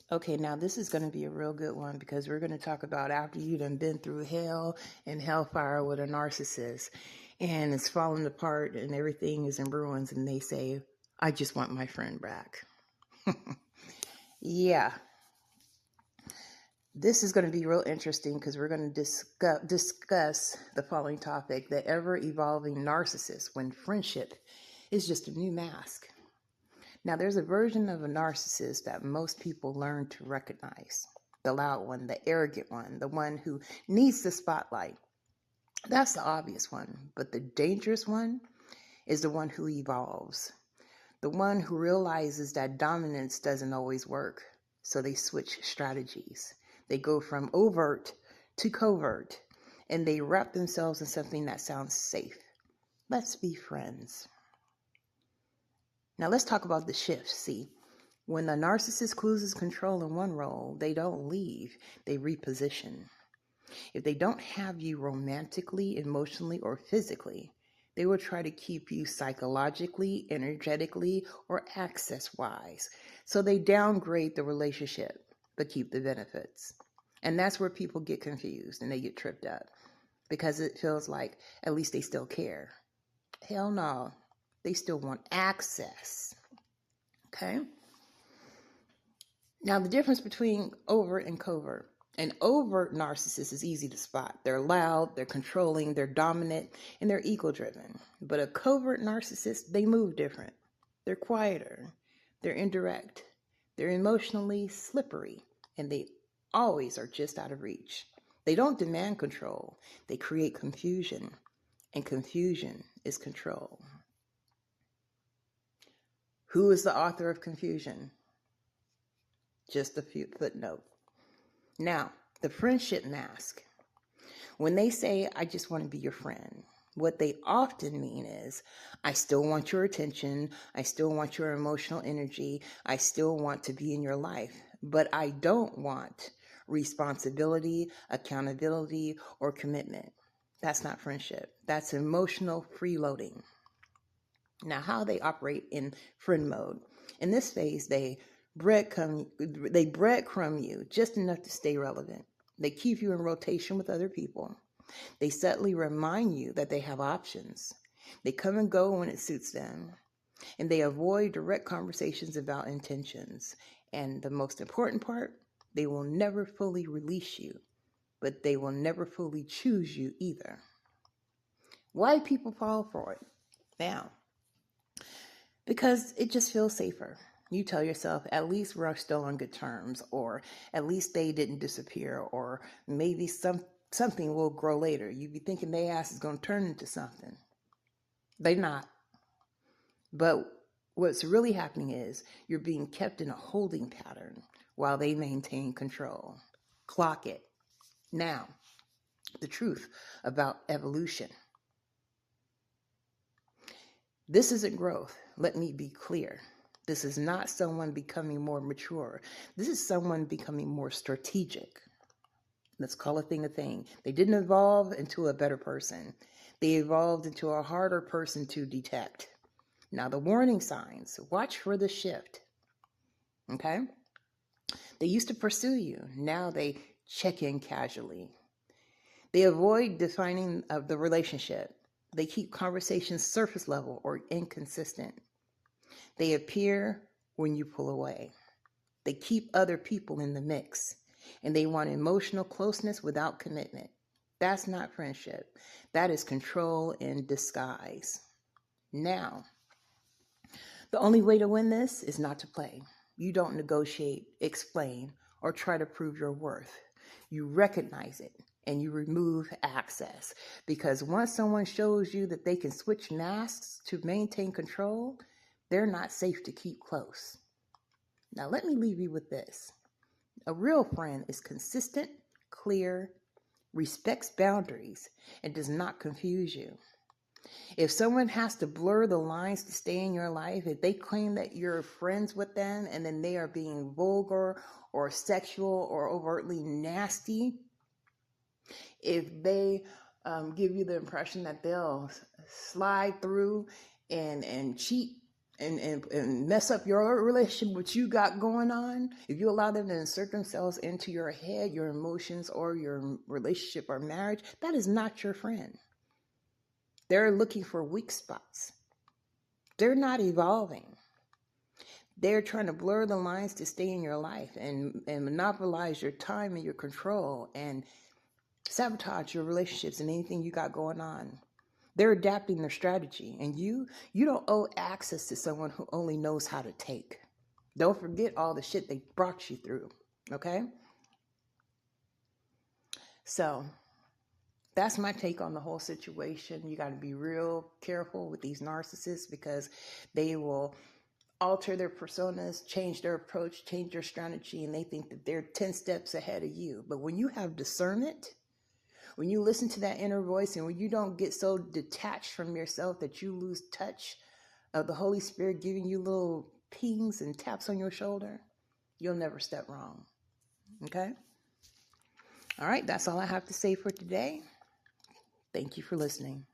Okay, now this is going to be a real good one because we're going to talk about after you done been through hell and hellfire with a narcissist and it's falling apart and everything is in ruins and they say, I just want my friend back. Yeah, this is going to be real interesting because we're going to discuss the following topic: the ever-evolving narcissist when friendship is just a new mask. Now, there's a version of a narcissist that most people learn to recognize: the loud one, the arrogant one, the one who needs the spotlight. That's the obvious one, but the dangerous one is the one who evolves, the one who realizes that dominance doesn't always work, so they switch strategies. They go from overt to covert, and they wrap themselves in something that sounds safe. Let's be friends. Now let's talk about the shift. See, when the narcissist loses control in one role, they don't leave, they reposition. If they don't have you romantically, emotionally, or physically, they will try to keep you psychologically, energetically, or access-wise. So they downgrade the relationship, but keep the benefits. And that's where people get confused and they get tripped up because it feels like at least they still care. Hell no, they still want access. Okay? Now, the difference between overt and covert. An overt narcissist is easy to spot. They're loud, they're controlling, they're dominant, and they're ego-driven. But a covert narcissist, they move different. They're quieter, they're indirect, they're emotionally slippery, and they always are just out of reach. They don't demand control, they create confusion, and confusion is control. Who is the author of confusion? Just a footnote. Now, the friendship mask. When they say, I just want to be your friend, what they often mean is, I still want your attention, I still want your emotional energy, I still want to be in your life, but I don't want responsibility, accountability, or commitment. That's not friendship. That's emotional freeloading. Now, how they operate in friend mode. In this phase, they breadcrumb you just enough to stay relevant. They keep you in rotation with other people. They subtly remind you that they have options. They come and go when it suits them. And they avoid direct conversations about intentions. And the most important part, they will never fully release you, but they will never fully choose you either. Why people fall for it? Now, because it just feels safer. You tell yourself, at least we're still on good terms, or at least they didn't disappear, or maybe something will grow later. You be thinking their ass is going to turn into something. They're not. But what's really happening is you're being kept in a holding pattern while they maintain control. Clock it. Now, the truth about evolution. This isn't growth. Let me be clear. This is not someone becoming more mature. This is someone becoming more strategic. Let's call a thing a thing. They didn't evolve into a better person. They evolved into a harder person to detect. Now, the warning signs. Watch for the shift. Okay? They used to pursue you. Now they check in casually. They avoid defining the relationship. They keep conversations surface level or inconsistent. They appear when you pull away. They keep other people in the mix, and they want emotional closeness without commitment. That's not friendship. That is control in disguise. Now, the only way to win this is not to play. You don't negotiate, explain, or try to prove your worth. You recognize it and you remove access. Because once someone shows you that they can switch masks to maintain control, they're not safe to keep close. Now, let me leave you with this. A real friend is consistent, clear, respects boundaries, and does not confuse you. If someone has to blur the lines to stay in your life, if they claim that you're friends with them and then they are being vulgar or sexual or overtly nasty, if they give you the impression that they'll slide through and cheat and mess up your relationship, what you got going on, if you allow them to insert themselves into your head, your emotions, or your relationship or marriage, that is not your friend. They're looking for weak spots. They're not evolving. They're trying to blur the lines to stay in your life and monopolize your time and your control and sabotage your relationships and anything you got going on. They're adapting their strategy, and you don't owe access to someone who only knows how to take. Don't forget all the shit they brought you through, okay? So that's my take on the whole situation. You got to be real careful with these narcissists because they will alter their personas, change their approach, change their strategy, and they think that they're 10 steps ahead of you. But when you have discernment, when you listen to that inner voice, and when you don't get so detached from yourself that you lose touch of the Holy Spirit giving you little pings and taps on your shoulder, you'll never step wrong. Okay? All right, that's all I have to say for today. Thank you for listening.